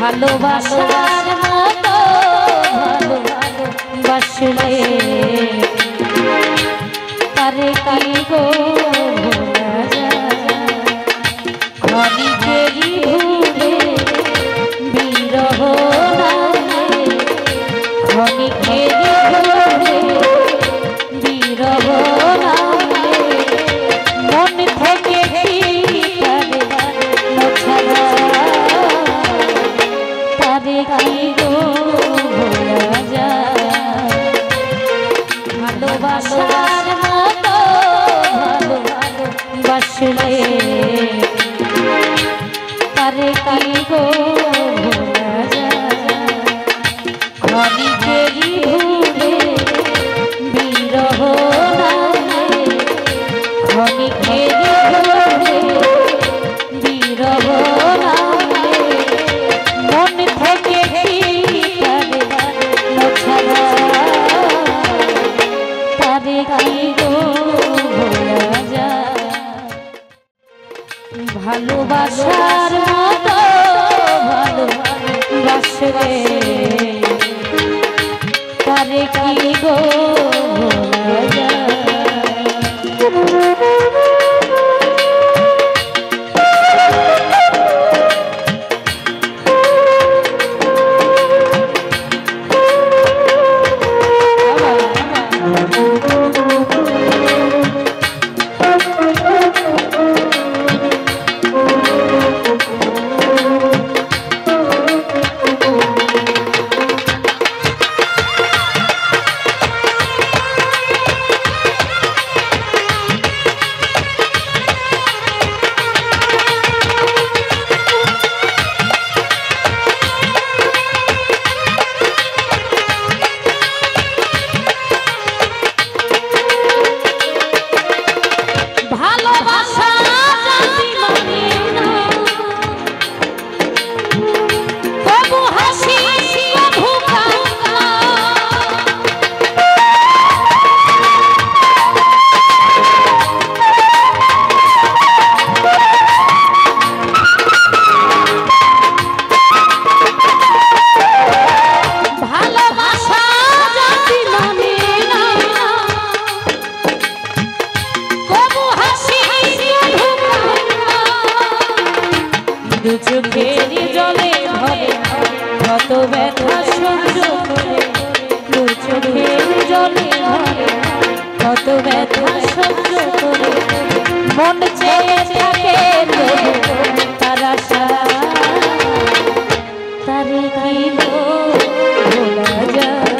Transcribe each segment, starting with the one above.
ভালোবাসার মতো ভালোবাসলে তারে কি গো ভোলা যায় ক্ষণিকেরই ভুলে বিরহ নামে ক্ষণিকেরই ভুলে বিরহ নামে মন থেকে তারে মোছা তারে কি গো ভোলা যায় ভালোবাসার মতো ভালোবাসলে তারে কি গো ভোলা যায় ক্ষণিকেরই ভুলে বিরহ নামে ক্ষণিকেরই ভুলে বিরহ নামে মন থেকে তারে মোছা তারে কি গো ভোলা যায় ভালোবাসার মতো ভালোবাসলে তারে কি গো ভোলা যায় চোখের জলে ভরে কত ব্যথা সহ্য করে দু চোখের জলে ভরে কত ব্যথা সহ্য করে মন চেয়ে থাকে তার আশা তারে কি গো ভোলা যায়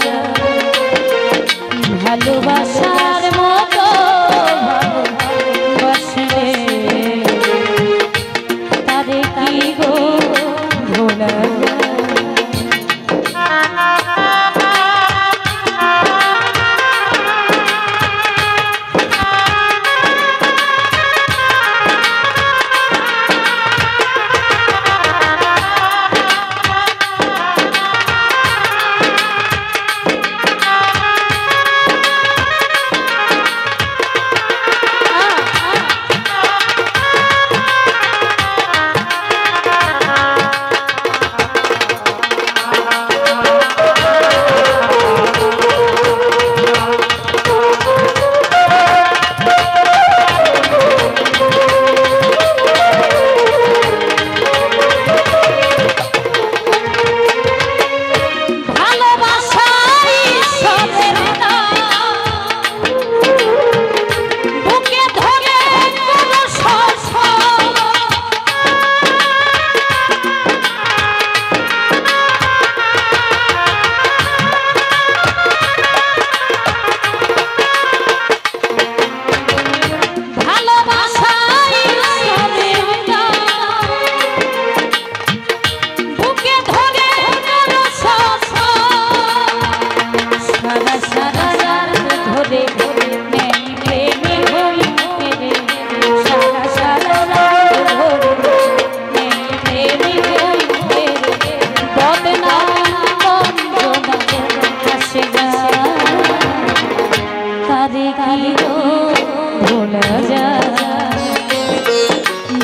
ভালোবাসার মতো ভালোবাসলে তারে কি গো ভোলা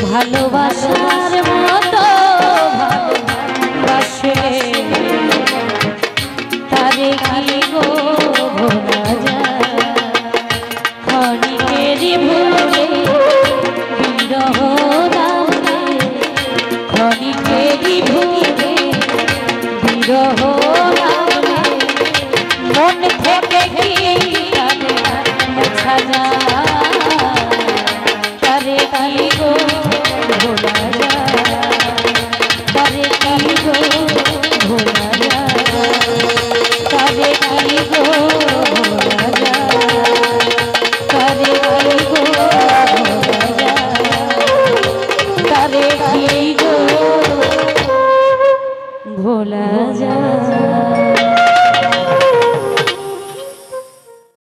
ভালোবাসার মতো বিরহ